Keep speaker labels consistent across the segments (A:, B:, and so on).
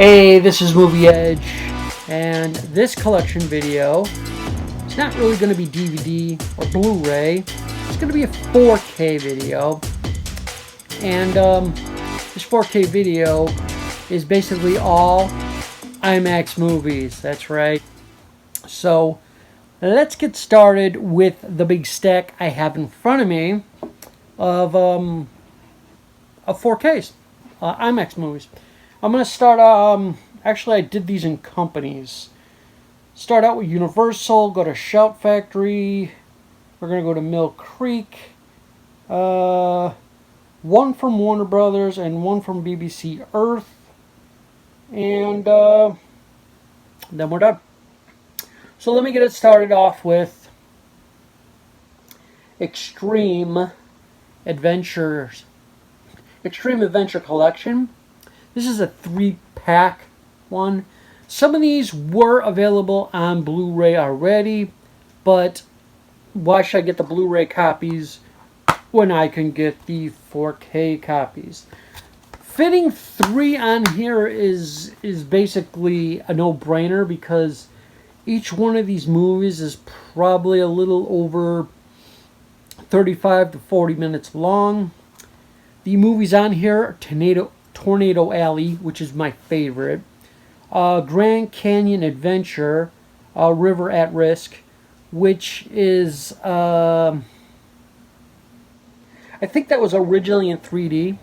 A: Hey, this is Movie Edge, and this collection video is not really going to be DVD or Blu-ray. It's going to be a 4K video, and this 4K video is basically all IMAX movies. That's right. So let's get started with the big stack I have in front of me of 4Ks, IMAX movies. I'm going to start, actually I did these in companies. Start out with Universal, go to Shout Factory, we're going to go to Mill Creek, one from Warner Brothers and one from BBC Earth, and then we're done. So let me get it started off with Extreme Adventure Collection. This is a 3-pack one. Some of these were available on Blu-ray already, but why should I get the Blu-ray copies when I can get the 4K copies? Fitting 3 on here is basically a no-brainer because each one of these movies is probably a little over 35 to 40 minutes long. The movies on here are Tornado Alley, which is my favorite, Grand Canyon Adventure, River at Risk, which is, I think that was originally in 3D,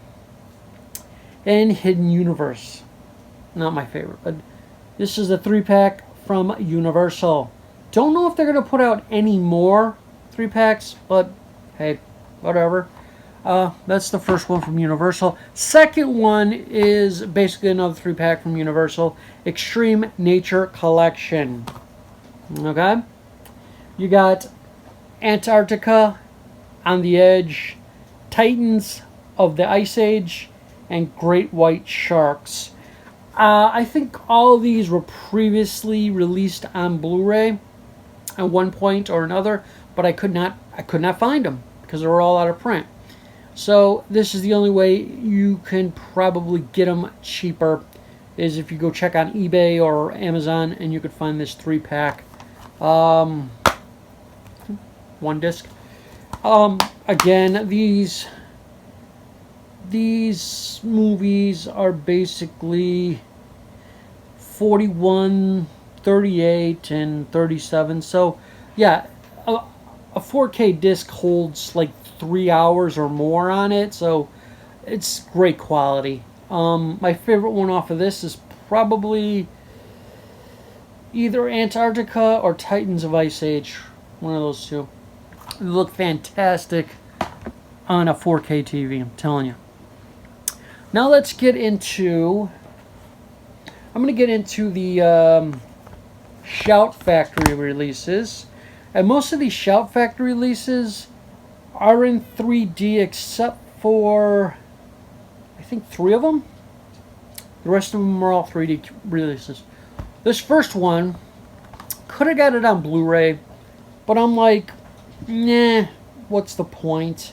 A: and Hidden Universe. Not my favorite, but this is a 3-pack from Universal. Don't know if they're going to put out any more 3-packs, but hey, whatever. That's the first one from Universal. Second one is basically another 3-pack from Universal. Extreme Nature Collection. Okay? You got Antarctica, On the Edge, Titans of the Ice Age, and Great White Sharks. I think all of these were previously released on Blu-ray at one point or another, but I could not find them because they were all out of print. So this is the only way you can probably get them cheaper, is if you go check on eBay or Amazon and you could find this 3-pack, one disc. Again, these movies are basically 41, 38, and 37. So yeah, a 4K disc holds like 3 hours or more on it, so it's great quality. My favorite one off of this is probably either Antarctica or Titans of Ice Age. One of those two. They look fantastic on a 4K TV, I'm telling you. Now let's get into, I'm going to get into the Shout Factory releases. And most of these Shout Factory releases are in 3D except for, I think, 3 of them. The rest of them are all 3D releases. This first one, could have got it on Blu-ray, but I'm like, nah, what's the point?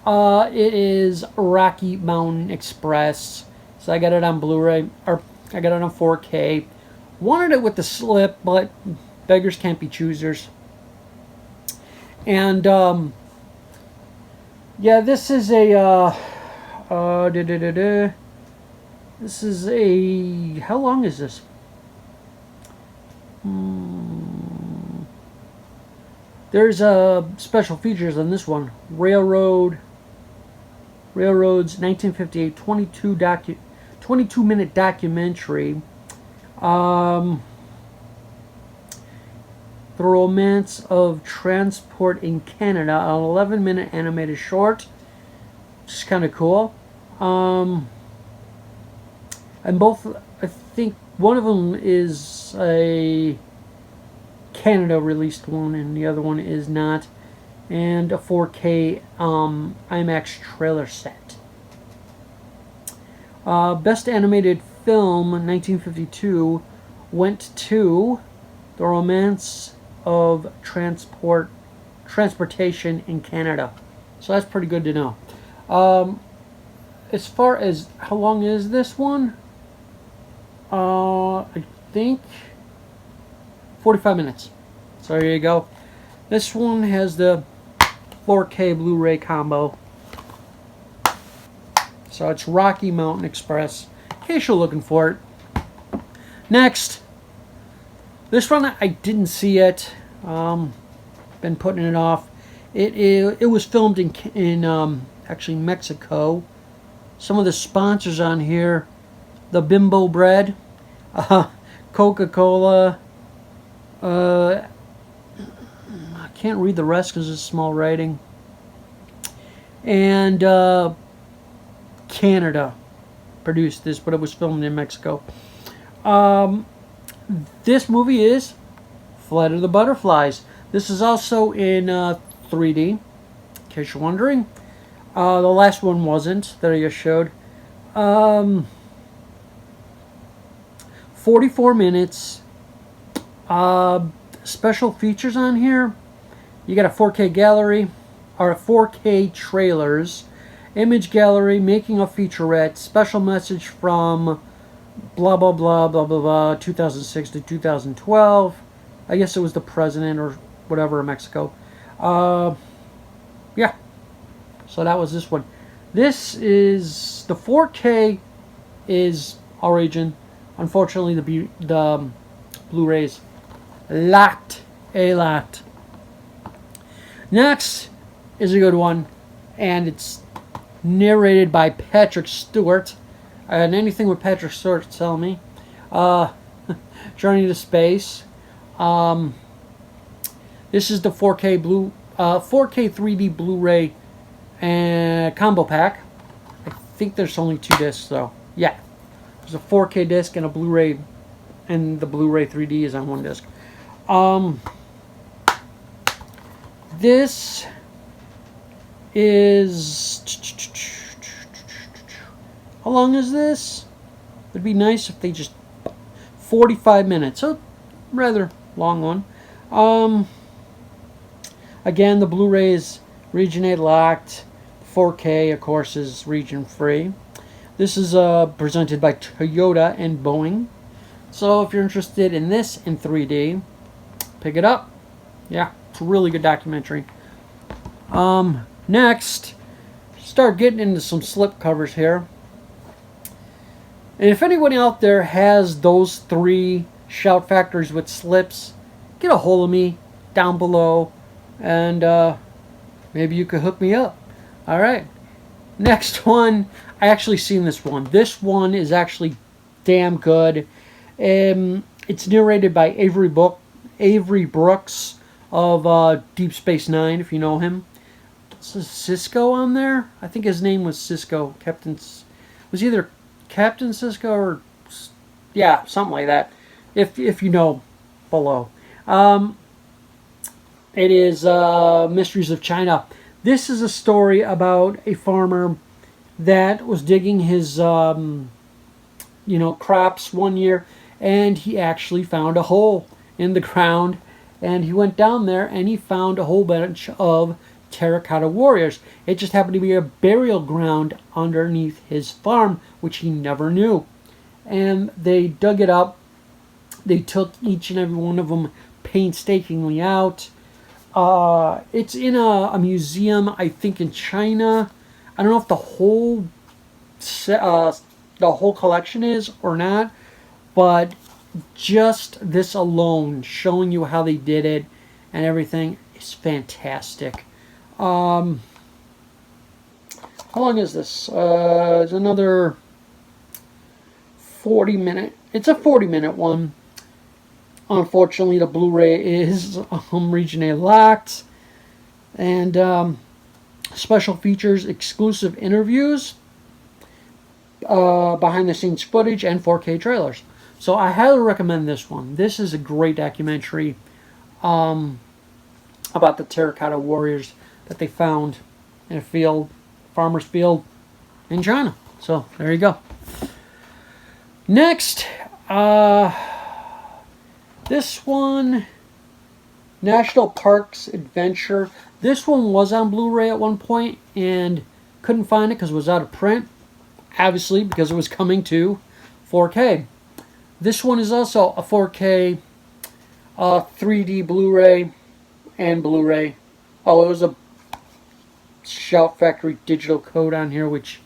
A: It is Rocky Mountain Express. So I got it on Blu-ray, or I got it on 4K. Wanted it with the slip, but beggars can't be choosers. And, yeah, this is a, this is a, how long is this? There's special features on this one. Railroad's 1958 22-minute documentary. The Romance of Transport in Canada, an 11-minute animated short, which is kind of cool. And both, I think one of them is a Canada released one and the other one is not, and a 4K IMAX trailer set. Best Animated Film in 1952 went to The Romance of Transportation in Canada. So that's pretty good to know. As far as how long is this one? I think 45 minutes. So there you go. This one has the 4K Blu-ray combo. So it's Rocky Mountain Express, in case you're looking for it. Next, this one I didn't see yet. Been putting it off. It was filmed in actually Mexico. Some of the sponsors on here: the Bimbo bread, Coca-Cola. I can't read the rest because it's small writing. And Canada produced this, but it was filmed in Mexico. This movie is Flight of the Butterflies. This is also in 3D, in case you're wondering. The last one wasn't, that I just showed. 44 minutes. Special features on here. You got a 4K gallery, or 4K trailers, image gallery, making a featurette, special message from blah blah blah blah blah blah 2006 to 2012. I guess it was the president or whatever of Mexico. Yeah. So that was this one. This is the 4K is all region. Unfortunately, the Blu-rays locked a lot. Next is a good one, and it's narrated by Patrick Stewart. And anything with Patrick Stewart, tell me. Journey to Space. This is the 4K 3D Blu-ray and combo pack. I think there's only 2 discs though. Yeah, there's a 4K disc and a Blu-ray, and the Blu-ray 3D is on one disc. This is, how long is this? It'd be nice if they just 45 minutes. So rather long one. Again, the Blu-ray is region 8 locked. 4K, of course, is region free. This is presented by Toyota and Boeing. So if you're interested in this in 3D, pick it up. Yeah, it's a really good documentary. Next, start getting into some slip covers here. And if anyone out there has those 3 Shout Factories with slips, get a hold of me down below, and maybe you could hook me up. Alright, next one. I actually seen this one. This one is actually damn good. It's narrated by Avery Brooks of Deep Space Nine, if you know him. This is Cisco on there. I think his name was Cisco. Was either Captain Cisco or, yeah, something like that. If you know, below. It is Mysteries of China. This is a story about a farmer that was digging his, crops one year, and he actually found a hole in the ground, and he went down there and he found a whole bunch of terracotta warriors. It just happened to be a burial ground underneath his farm, which he never knew. And they dug it up. They took each and every one of them painstakingly out. It's in a museum, I think, in China. I don't know if the whole collection is or not, but just this alone, showing you how they did it and everything, is fantastic. How long is this? It's another 40-minute. It's a 40-minute one. Unfortunately, the Blu-ray is region A locked. And special features, exclusive interviews, behind-the-scenes footage, and 4K trailers. So I highly recommend this one. This is a great documentary about the terracotta warriors that they found in a field, farmer's field in China. So there you go. Next, this one, National Parks Adventure. This one was on Blu-ray at one point and couldn't find it because it was out of print. Obviously, because it was coming to 4K. This one is also a 4K 3D Blu-ray and Blu-ray. Oh, it was a Shout Factory digital code on here, which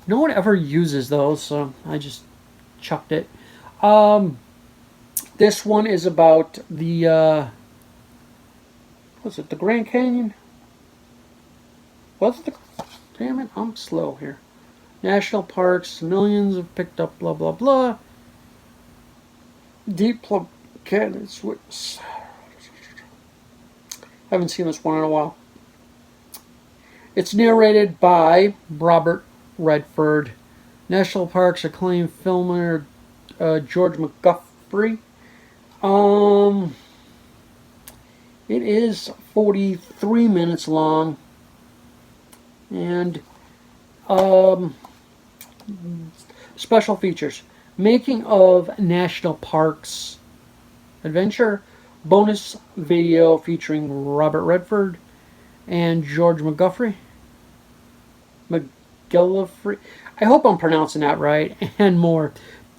A: no one ever uses those, so I just chucked it. This one is about the what's it? The Grand Canyon? What's the? Damn it! I'm slow here. National parks, millions have picked up. Blah blah blah. Deep Canons. Haven't seen this one in a while. It's narrated by Robert Redford. National Parks acclaimed filmer George McGuffrey. It is 43 minutes long, and special features: making of National Parks adventure, bonus video featuring Robert Redford and George McGuffrey. McGillifrey. I hope I'm pronouncing that right, and more.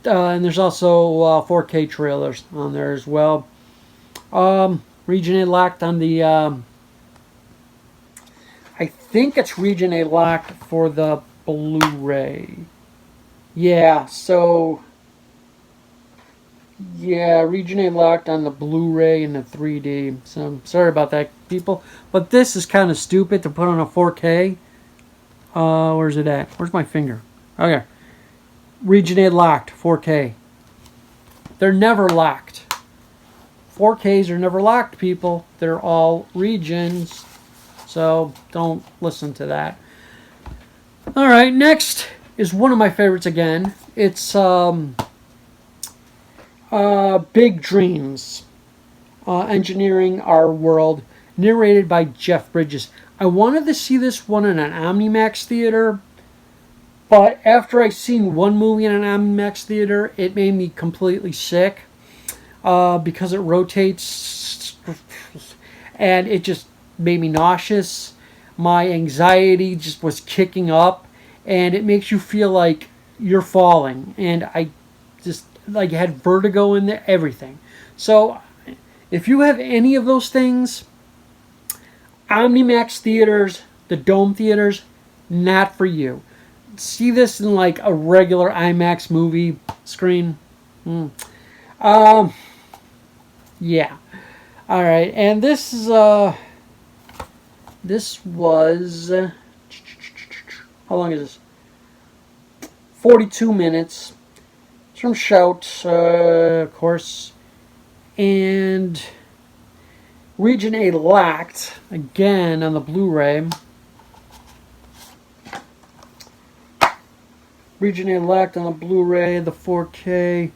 A: And there's also 4K trailers on there as well. Region A locked on the. I think it's Region A locked for the Blu-ray. Yeah, so. Yeah, Region A locked on the Blu-ray and the 3D. So sorry about that, people. But this is kind of stupid to put on a 4K. Where's it at? Where's my finger? Okay. Region A locked, 4K. They're never locked. 4Ks are never locked, people. They're all regions. So don't listen to that. Alright, next is one of my favorites again. It's Big Dreams. Engineering Our World. Narrated by Jeff Bridges. I wanted to see this one in an IMAX theater, but after I seen one movie in an IMAX theater, it made me completely sick because it rotates, and it just made me nauseous. My anxiety just was kicking up, and it makes you feel like you're falling, and I just like had vertigo in there, everything. So if you have any of those things, OmniMax theaters, the Dome theaters, not for you. See this in like a regular IMAX movie screen. Yeah. All right, and this is this was how long is this? 42 minutes. It's from Shout, of course, and Region A locked again on the Blu-ray. Region A locked on the Blu-ray, the 4K.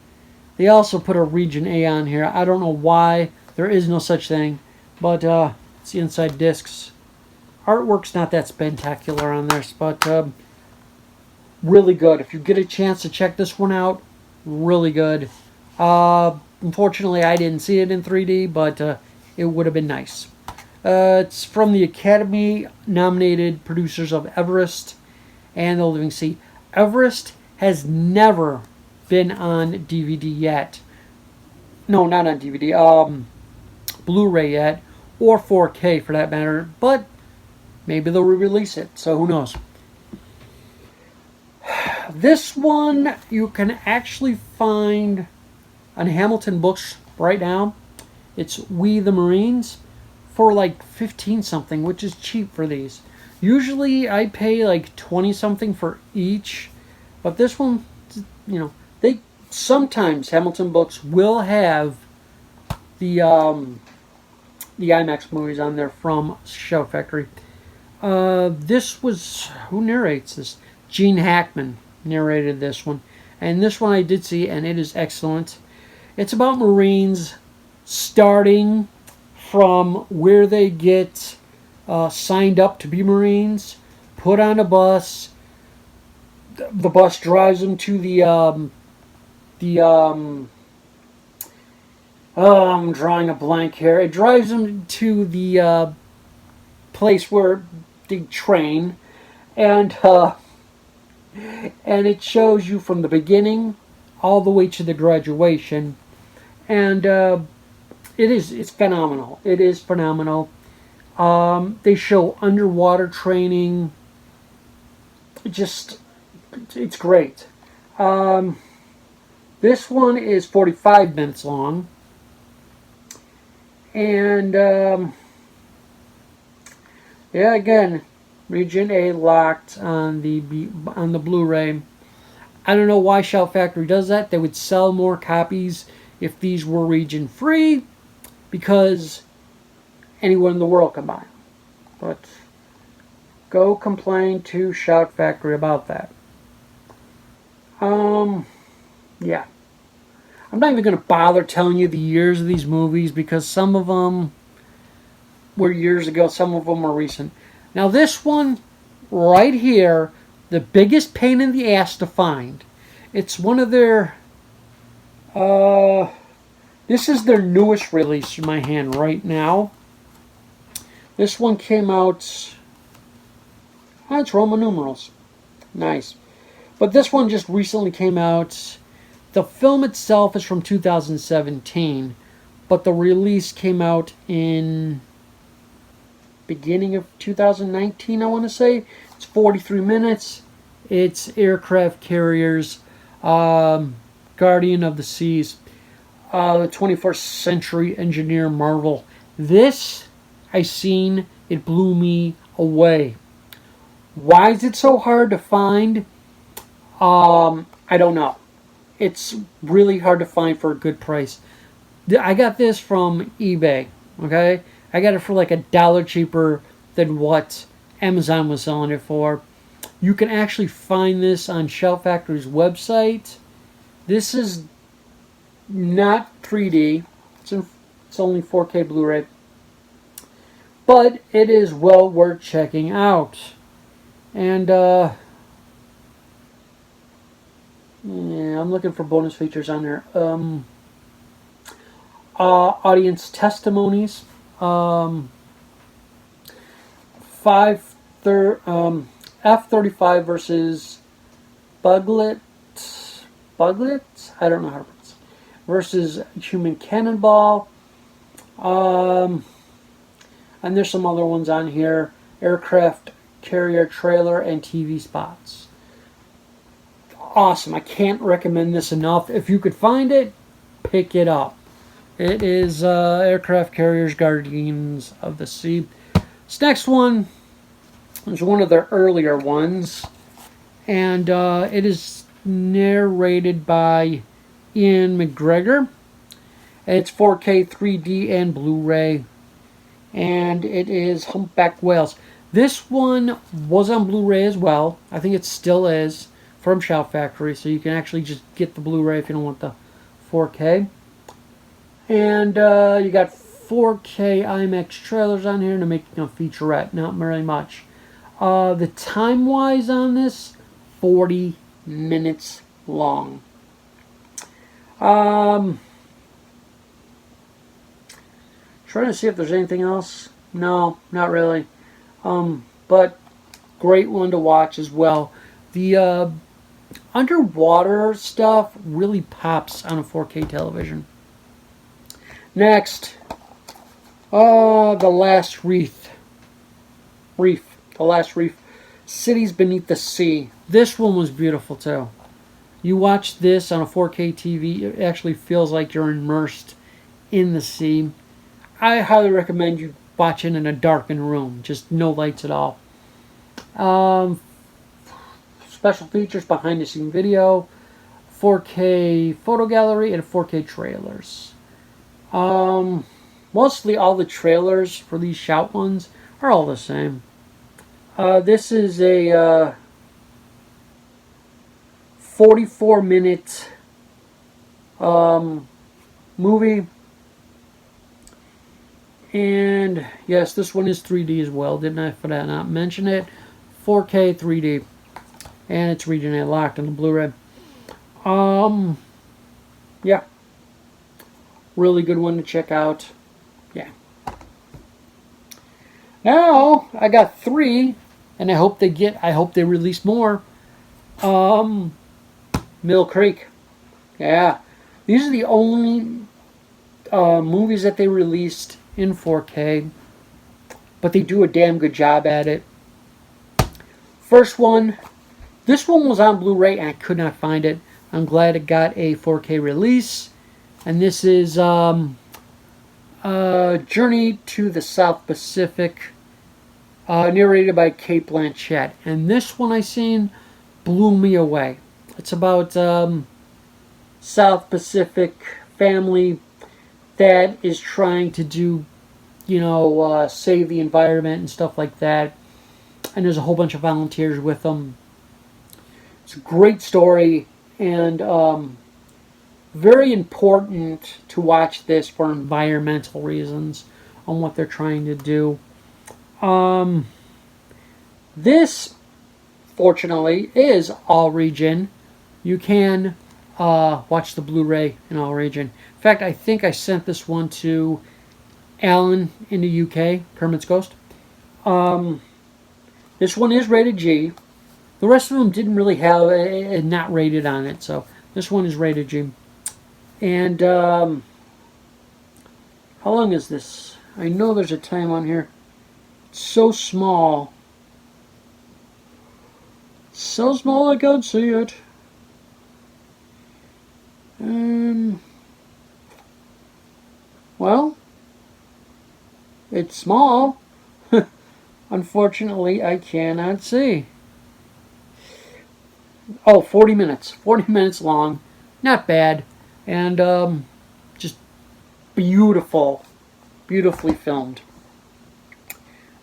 A: They also put a Region A on here. I don't know why. There is no such thing. But it's the inside discs. Artwork's not that spectacular on this, but really good. If you get a chance to check this one out, really good. Unfortunately, I didn't see it in 3D, but it would have been nice. It's from the Academy-nominated producers of Everest and The Living Sea. Everest has never been on DVD yet. No, not on DVD. Blu-ray yet, or 4K for that matter. But maybe they'll re-release it, so who knows. This one you can actually find on Hamilton Books right now. It's We the Marines for like 15 something, which is cheap for these. Usually I pay like 20 something for each, but this one, you know, they sometimes Hamilton Books will have the IMAX movies on there from Shout Factory. This was, who narrates this? Gene Hackman narrated this one, and this one I did see, and it is excellent. It's about Marines starting from where they get signed up to be Marines, put on a bus. The bus drives them to I'm drawing a blank here. It drives them to the place where they train, and it shows you from the beginning all the way to the graduation. And it's phenomenal. It is phenomenal. They show underwater training. It's great. This one is 45 minutes long. And, yeah, again, Region A locked on the Blu-ray. I don't know why Shout Factory does that. They would sell more copies if these were region free, because anyone in the world can buy them. But go complain to Shout Factory about that. Yeah. I'm not even going to bother telling you the years of these movies, because some of them were years ago, some of them were recent. Now this one right here, the biggest pain in the ass to find. It's one of their, this is their newest release in my hand right now. This one came out, it's Roman numerals. Nice. But this one just recently came out. The film itself is from 2017, but the release came out in beginning of 2019, I want to say. It's 43 minutes. It's Aircraft Carriers, Guardian of the Seas, the 21st Century Engineer Marvel. This, I seen, it blew me away. Why is it so hard to find? I don't know. It's really hard to find for a good price. I got this from eBay, okay? I got it for like $1 cheaper than what Amazon was selling it for. You can actually find this on Shout Factory's website. This is not 3D. It's only 4K Blu-ray. But it is well worth checking out. And, yeah, I'm looking for bonus features on there. Audience testimonies. F-35 versus Buglet. I don't know how to pronounce it. Versus Human Cannonball. And there's some other ones on here. Aircraft Carrier trailer and TV spots. Awesome. I can't recommend this enough. If you could find it, pick it up. It is Aircraft Carriers Guardians of the Sea. This next one is one of their earlier ones, and it is narrated by Ian McGregor. It's 4K, 3D, and Blu-ray, and it is Humpback Whales. This one was on Blu-ray as well. I think it still is, from Shout Factory, so you can actually just get the Blu-ray if you don't want the 4K. And you got 4K IMAX trailers on here, and they're making a featurette. Not very much. The time-wise on this, 40 minutes long. Trying to see if there's anything else. No, not really. But great one to watch as well. The underwater stuff really pops on a 4K television. Next, The Last Reef. The Last Reef. Cities Beneath the Sea. This one was beautiful too. You watch this on a 4K TV, it actually feels like you're immersed in the sea. I highly recommend you watch it in a darkened room, just no lights at all. Special features, behind the scene video, 4K photo gallery, and 4K trailers. Mostly all the trailers for these Shout ones are all the same. This is a 44-minute movie. And yes, this one is 3D as well. Didn't I not mention it? 4K 3D. And it's region A locked on the Blu-ray. Yeah. Really good one to check out. Yeah. Now, I got 3, and I hope they release more. Mill Creek. Yeah. These are the only movies that they released in 4K, but they do a damn good job at it. First one, this one was on Blu-ray and I could not find it. I'm glad it got a 4K release. And this is Journey to the South Pacific, narrated by Kate Blanchett. And this one I seen blew me away. It's about South Pacific family that is trying to do, save the environment and stuff like that. And there's a whole bunch of volunteers with them. It's a great story, and very important to watch this for environmental reasons on what they're trying to do. This, fortunately, is all region. You can watch the Blu-ray in all region. In fact, I think I sent this one to Alan in the UK, Kermit's Ghost. This one is rated G. The rest of them didn't really have a not rated on it, so this one is rated G. And how long is this? I know there's a time on here. It's so small. So small I can't see it. Well, it's small. Unfortunately, I cannot see. Oh, 40 minutes. 40 minutes long. Not bad. And just beautiful. Beautifully filmed.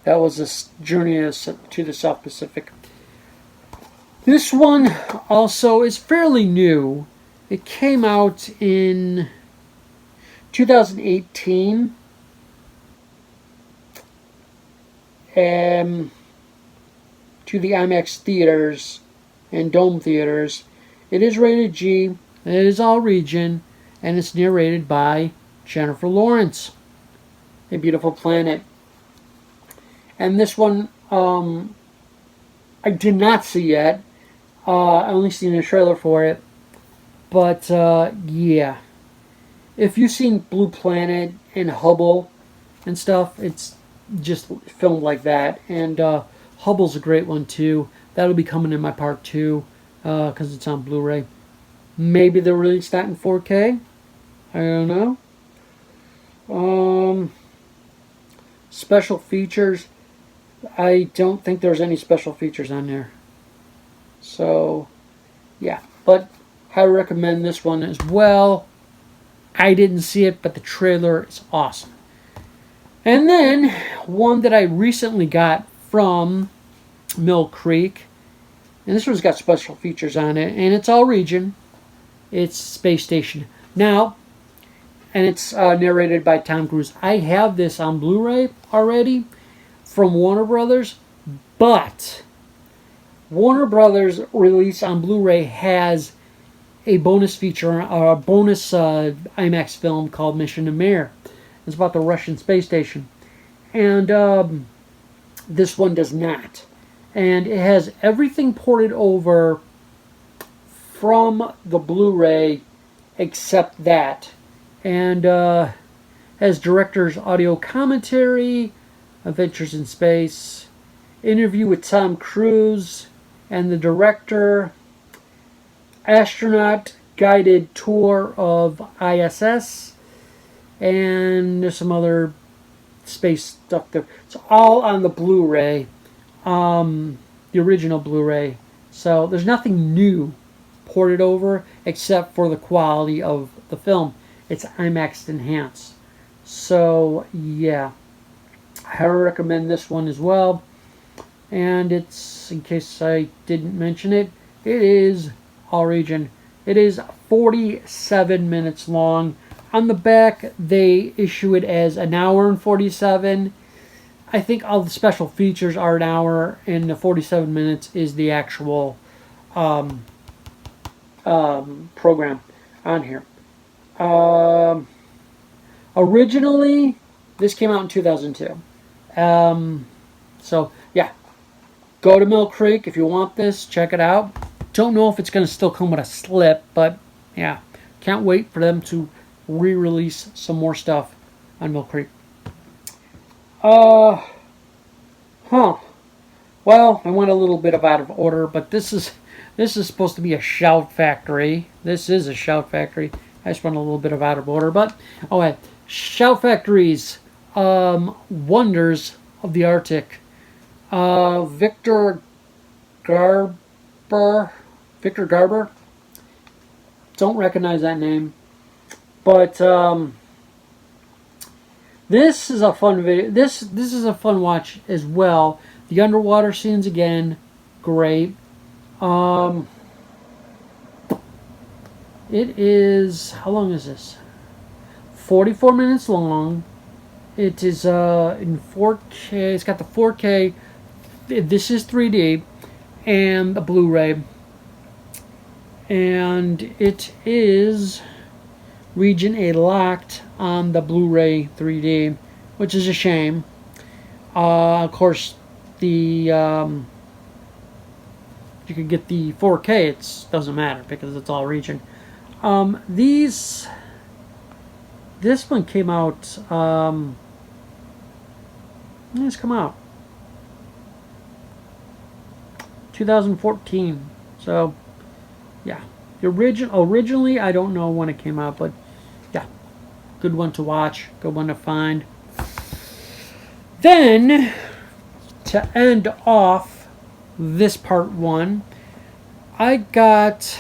A: That was a journey to the South Pacific. This one also is fairly new. It came out in 2018. To the IMAX theaters and Dome theaters. It is rated G. It is all region. And it's narrated by Jennifer Lawrence. A Beautiful Planet. And this one, I did not see yet. I only seen a trailer for it. But, yeah. If you've seen Blue Planet and Hubble and stuff, it's just filmed like that. And Hubble's a great one, too. That'll be coming in my part 2, because it's on Blu-ray. Maybe they'll release that in 4K. I don't know. Special features. I don't think there's any special features on there. So, yeah. But I recommend this one as well. I didn't see it, but the trailer is awesome. And then, one that I recently got from Mill Creek. And this one's got special features on it. And it's all region. It's Space Station. Now, and it's narrated by Tom Cruise. I have this on Blu-ray already from Warner Brothers. But Warner Brothers release on Blu-ray has a bonus feature, or a bonus IMAX film called Mission to Mir. It's about the Russian space station. And this one does not. And it has everything ported over from the Blu-ray except that. And has director's audio commentary, Adventures in Space, interview with Tom Cruise and the director, astronaut guided tour of ISS, and there's some other space stuff there. It's all on the Blu-ray, the original Blu-ray. So there's nothing new ported over except for the quality of the film. It's IMAX enhanced. So yeah, I recommend this one as well. And it's, in case I didn't mention it, it is all region. It is 47 minutes long. On the back, they issue it as an hour and 47. I think all the special features are an hour, and the 47 minutes is the actual program on here. Originally, this came out in 2002. So, yeah. Go to Mill Creek if you want this. Check it out. Don't know if it's going to still come with a slip, but yeah. Can't wait for them to re-release some more stuff on Mill Creek. Uh, huh. Well, I went a little bit of out of order, but this is supposed to be a shout factory. This is a shout factory. I just went a little bit of out of order, but okay. Shout factories, wonders of the Arctic. Victor Garber. Victor Garber. Don't recognize that name, but this is a fun video. This is a fun watch as well. The underwater scenes again, great. It is, how long is this? 44 minutes long. It is in 4K. It's got the 4K. This is 3D and the Blu-ray. And it is region A locked on the Blu-ray 3D, which is a shame. Of course, the you could get the 4K. It doesn't matter because it's all region. This one came out. When did this come out? 2014. So, yeah. The originally, I don't know when it came out, but yeah, good one to watch, good one to find. Then, to end off this part one, I got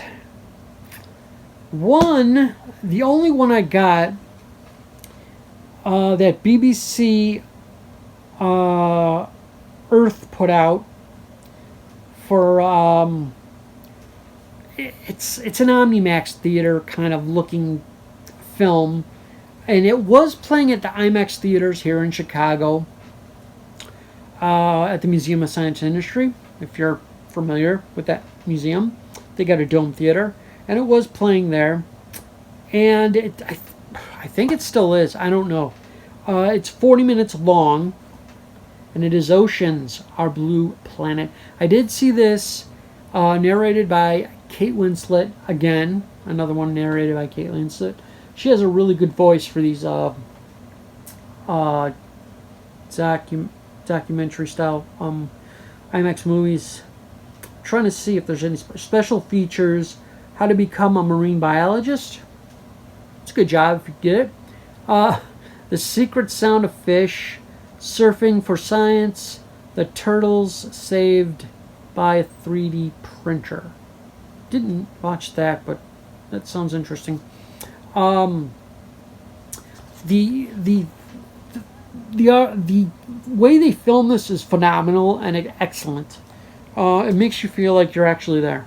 A: one, the only one I got that BBC Earth put out for it's an OmniMax theater kind of looking film, and it was playing at the IMAX theaters here in Chicago at the Museum of Science and Industry. If you're familiar with that museum, they got a dome theater, and it was playing there, and I think it still is. I don't know. It's 40 minutes long, and it is Oceans, Our Blue Planet. I did see this narrated by Kate Winslet again. Another one narrated by Kate Winslet. She has a really good voice for these documentary style IMAX movies. I'm trying to see if there's any special features. How to become a marine biologist. It's a good job if you get it. The secret sound of fish. Surfing for science. The turtles saved by a 3D printer. Didn't watch that, but that sounds interesting. The way they film this is phenomenal and excellent. It makes you feel like you're actually there.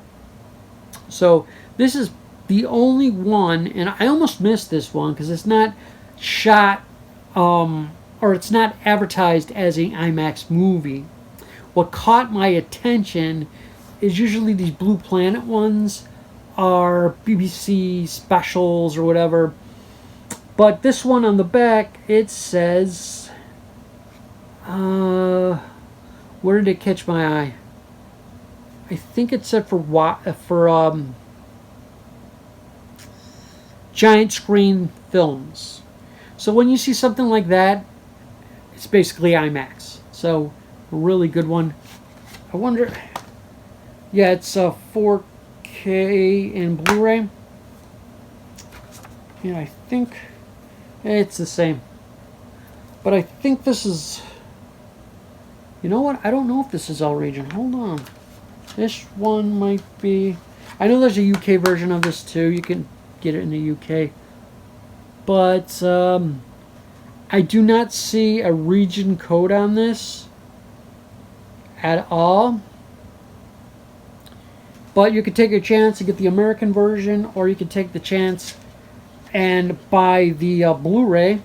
A: So this is the only one, and I almost missed this one because it's not shot or it's not advertised as an IMAX movie. What caught my attention is usually these Blue Planet ones are BBC specials or whatever. But this one on the back, it says, where did it catch my eye? I think it said for giant screen films. So when you see something like that, it's basically IMAX. So a really good one. I wonder. Yeah, it's a 4K and Blu-ray. Yeah, I think it's the same. But I think this is. You know what? I don't know if this is all region. Hold on. This one might be. I know there's a UK version of this too. You can get it in the UK. But I do not see a region code on this at all. But you could take a chance to get the American version, or you could take the chance and buy the Blu-ray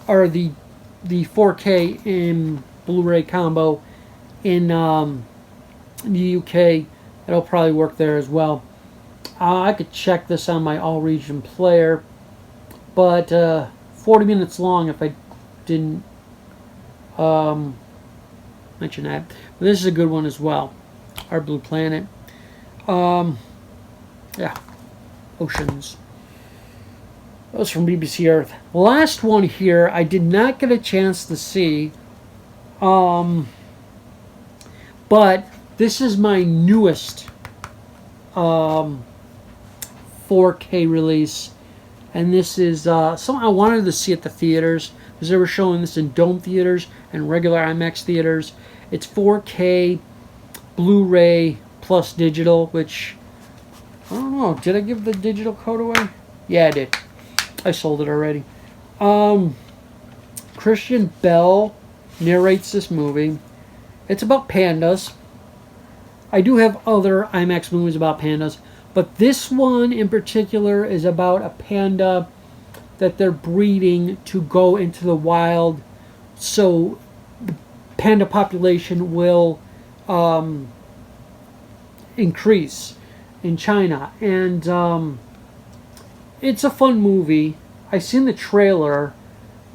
A: or the 4K in Blu-ray combo in the UK. It'll probably work there as well. I could check this on my all-region player, but 40 minutes long if I didn't mention that. But this is a good one as well. Our Blue Planet. Yeah. Oceans. That was from BBC Earth. Last one here, I did not get a chance to see. But this is my newest 4K release. And this is something I wanted to see at the theaters, because they were showing this in dome theaters and regular IMAX theaters. It's 4K Blu-ray plus digital, which, I don't know, did I give the digital code away? Yeah, I did. I sold it already. Christian Bell narrates this movie. It's about pandas. I do have other IMAX movies about pandas, but this one in particular is about a panda that they're breeding to go into the wild, so the panda population will increase in China. And it's a fun movie. I've seen the trailer,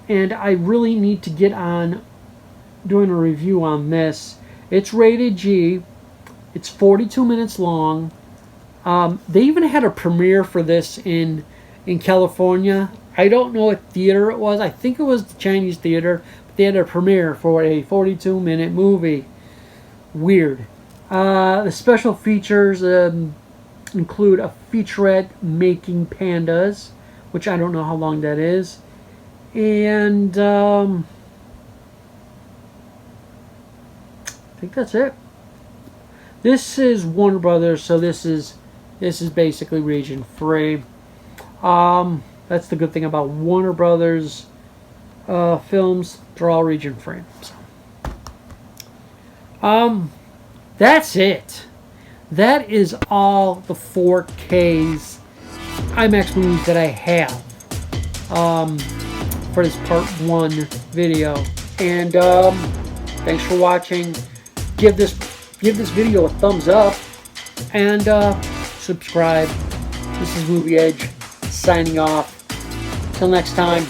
A: and I really need to get on doing a review on this. It's rated G. It's 42 minutes long. They even had a premiere for this in California. I don't know what theater it was. I think it was the Chinese theater. But they had a premiere for a 42-minute movie. Weird. The special features include a featurette making pandas, which I don't know how long that is. And I think that's it. This is Warner Brothers, so this is basically region free. That's the good thing about Warner Brothers films; they're all region free. So, that's it. That is all the 4Ks IMAX movies that I have for this part 1 video. And thanks for watching. Give this video a thumbs up and subscribe. This is Movie Edge signing off. Till next time.